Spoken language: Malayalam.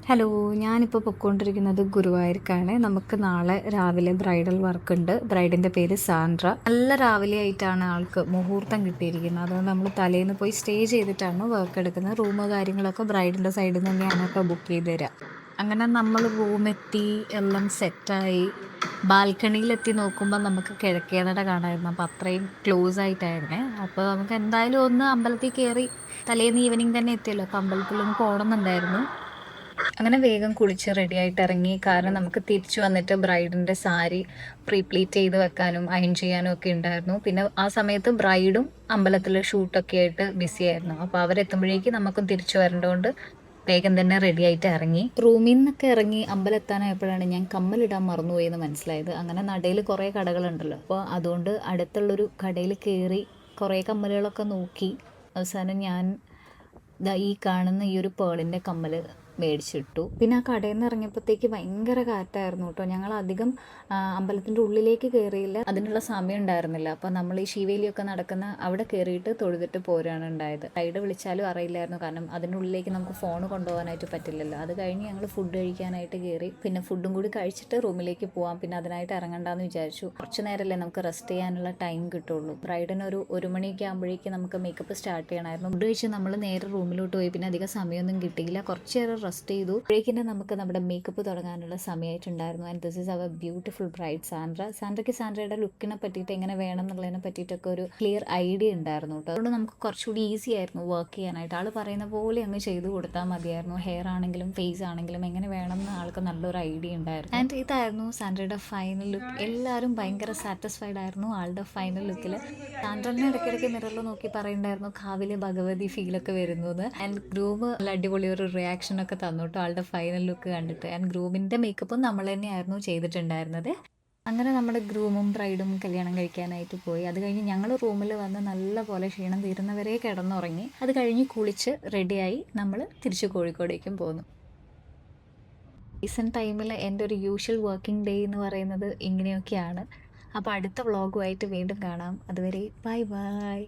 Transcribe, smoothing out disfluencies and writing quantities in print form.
ഹലോ, ഞാനിപ്പോൾ പൊയ്ക്കൊണ്ടിരിക്കുന്നത് ഗുരുവായൂർക്കാണ്. നമുക്ക് നാളെ രാവിലെ ബ്രൈഡൽ വർക്ക് ഉണ്ട്. ബ്രൈഡിൻ്റെ പേര് സാൻഡ്ര. നല്ല രാവിലെ ആയിട്ടാണ് ആൾക്ക് മുഹൂർത്തം കിട്ടിയിരിക്കുന്നത്. അതുകൊണ്ട് നമ്മൾ തലേന്ന് പോയി സ്റ്റേ ചെയ്തിട്ടാണ് വർക്ക് എടുക്കുന്നത്. റൂമ് കാര്യങ്ങളൊക്കെ ബ്രൈഡിൻ്റെ സൈഡിൽ നിന്ന് തന്നെയാണൊക്കെ ബുക്ക് ചെയ്ത് തരിക. അങ്ങനെ നമ്മൾ റൂമെത്തി എല്ലാം സെറ്റായി ബാൽക്കണിയിലെത്തി നോക്കുമ്പോൾ നമുക്ക് കിഴക്കേനട കാണാമായിരുന്നു. അപ്പോൾ അത്രയും ക്ലോസ് ആയിട്ടായിരുന്നേ. അപ്പോൾ നമുക്ക് എന്തായാലും ഒന്ന് അമ്പലത്തിൽ കയറി തലേന്ന് ഈവനിങ് തന്നെ എത്തിയല്ലോ. അപ്പോൾ അമ്പലത്തിലൊന്ന് പോകണമെന്നുണ്ടായിരുന്നു. അങ്ങനെ വേഗം കുളിച്ച് റെഡിയായിട്ട് ഇറങ്ങി. കാരണം നമുക്ക് തിരിച്ചു വന്നിട്ട് ബ്രൈഡിൻ്റെ സാരി പ്രീപ്ലീറ്റ് ചെയ്ത് വെക്കാനും അയൺ ചെയ്യാനും ഒക്കെ ഉണ്ടായിരുന്നു. പിന്നെ ആ സമയത്ത് ബ്രൈഡും അമ്പലത്തിൽ ഷൂട്ടൊക്കെ ആയിട്ട് ബിസി ആയിരുന്നു. അപ്പോൾ അവരെത്തുമ്പോഴേക്ക് നമുക്കും തിരിച്ചു വരേണ്ടതുകൊണ്ട് വേഗം തന്നെ റെഡി ആയിട്ട് ഇറങ്ങി. റൂമിൽ നിന്നൊക്കെ ഇറങ്ങി അമ്പലത്താനായപ്പോഴാണ് ഞാൻ കമ്മലിടാൻ മറന്നുപോയി എന്ന് മനസ്സിലായത്. അങ്ങനെ നടയിൽ കുറേ കടകളുണ്ടല്ലോ, അപ്പോൾ അതുകൊണ്ട് അടുത്തുള്ളൊരു കടയിൽ കയറി കുറേ കമ്മലുകളൊക്കെ നോക്കി. അവസാനം ഞാൻ ഈ കാണുന്ന ഈ ഒരു പേളിൻ്റെ കമ്മൽ മേടിച്ചിട്ടു. പിന്നെ ആ കടയിൽ നിന്ന് ഇറങ്ങിയപ്പോഴത്തേക്ക് ഭയങ്കര കാറ്റായിരുന്നു കേട്ടോ. ഞങ്ങൾ അധികം അമ്പലത്തിൻ്റെ ഉള്ളിലേക്ക് കയറിയില്ല, അതിനുള്ള സമയം ഉണ്ടായിരുന്നില്ല. അപ്പോൾ നമ്മൾ ഈ ശിവേലിയൊക്കെ നടക്കുന്ന അവിടെ കയറിയിട്ട് തൊഴുതിട്ട് പോരാണ് ഉണ്ടായത്. ഗൈഡ് വിളിച്ചാലും അറിയില്ലായിരുന്നു, കാരണം അതിൻ്റെ ഉള്ളിലേക്ക് നമുക്ക് ഫോൺ കൊണ്ടുപോകാനായിട്ട് പറ്റില്ലല്ലോ. അത് കഴിഞ്ഞ് ഞങ്ങൾ ഫുഡ് കഴിക്കാനായിട്ട് കയറി. പിന്നെ ഫുഡും കൂടി കഴിച്ചിട്ട് റൂമിലേക്ക് പോകാം, പിന്നെ അതിനായിട്ട് ഇറങ്ങണ്ടെന്ന് വിചാരിച്ചു. കുറച്ച് നേരമല്ലേ നമുക്ക് റെസ്റ്റ് ചെയ്യാനുള്ള ടൈം കിട്ടുള്ളൂ. ബ്രൈഡിനൊരു 1 മണിയൊക്കെ ആകുമ്പോഴേക്കും നമുക്ക് മേക്കപ്പ് സ്റ്റാർട്ട് ചെയ്യണമായിരുന്നു. ഫുഡ് കഴിച്ച് നമ്മൾ നേരെ റൂമിലോട്ട് പോയി. പിന്നെ അധികം സമയമൊന്നും കിട്ടിയില്ല, കുറച്ച് നേരം റെസ്റ്റ് ചെയ്തു. അപ്പോഴേക്കും നമുക്ക് നമ്മുടെ മേക്കപ്പ് തുടങ്ങാനുള്ള സമയമായിട്ടുണ്ടായിരുന്നു. And this is our beautiful bride സാൻഡ്രയ്ക്ക് സാൻഡ്രയുടെ ലുക്കിനെ പറ്റിയിട്ട് എങ്ങനെ വേണം എന്നുള്ളതിനെ പറ്റിയിട്ടൊക്കെ ഒരു ക്ലിയർ ഐഡിയ ഉണ്ടായിരുന്നു കേട്ടോ. അതുകൊണ്ട് നമുക്ക് കുറച്ചുകൂടി ഈസി ആയിരുന്നു വർക്ക് ചെയ്യാനായിട്ട്. ആൾ പറയുന്ന പോലെ അങ്ങ് ചെയ്ത് കൊടുത്താൽ മതിയായിരുന്നു. ഹെയർ ആണെങ്കിലും ഫേസ് ആണെങ്കിലും എങ്ങനെ വേണം എന്ന് ആൾക്ക് നല്ലൊരു ഐഡിയ ഉണ്ടായിരുന്നു. ആൻഡ് ഇതായിരുന്നു സാൻഡ്രയുടെ ഫൈനൽ ലുക്ക്. എല്ലാവരും ഭയങ്കര സാറ്റിസ്ഫൈഡ് ആയിരുന്നു ആളുടെ ഫൈനൽ ലുക്കിൽ. സാൻഡ്രനെ ഇടയ്ക്കിടയ്ക്ക് മിററിൽ നോക്കി പറയുന്നുണ്ടായിരുന്നു കാവിലെ ഭഗവതി ഫീലൊക്കെ വരുന്നു എന്ന്. ആൻഡ് ഗ്രൂം നല്ല അടിപൊളി ഒരു റിയാക്ഷൻ ഒക്കെ തന്നു കേട്ടോ ആളുടെ ഫൈനൽ ലുക്ക് കണ്ടിട്ട്. ആൻഡ് ഗ്രൂമിൻ്റെ മേക്കപ്പും നമ്മൾ തന്നെയായിരുന്നു ചെയ്തിട്ടുണ്ടായിരുന്നത്. അങ്ങനെ നമ്മുടെ ഗ്രൂമും ബ്രൈഡും കല്യാണം കഴിക്കാനായിട്ട് പോയി. അത് കഴിഞ്ഞ് ഞങ്ങൾ റൂമിൽ വന്ന് നല്ല പോലെ ക്ഷീണം തീരുന്നവരെ കിടന്നുറങ്ങി. അത് കഴിഞ്ഞ് കുളിച്ച് റെഡിയായി നമ്മൾ തിരിച്ച് കോഴിക്കോടേക്കും പോന്നു. റീസെൻറ്റ് ടൈമിൽ എൻ്റെ ഒരു യൂഷ്വൽ വർക്കിംഗ് ഡേ എന്ന് പറയുന്നത് ഇങ്ങനെയൊക്കെയാണ്. അപ്പോൾ അടുത്ത വ്ളോഗുമായിട്ട് വീണ്ടും കാണാം. അതുവരെ ബൈ ബൈ.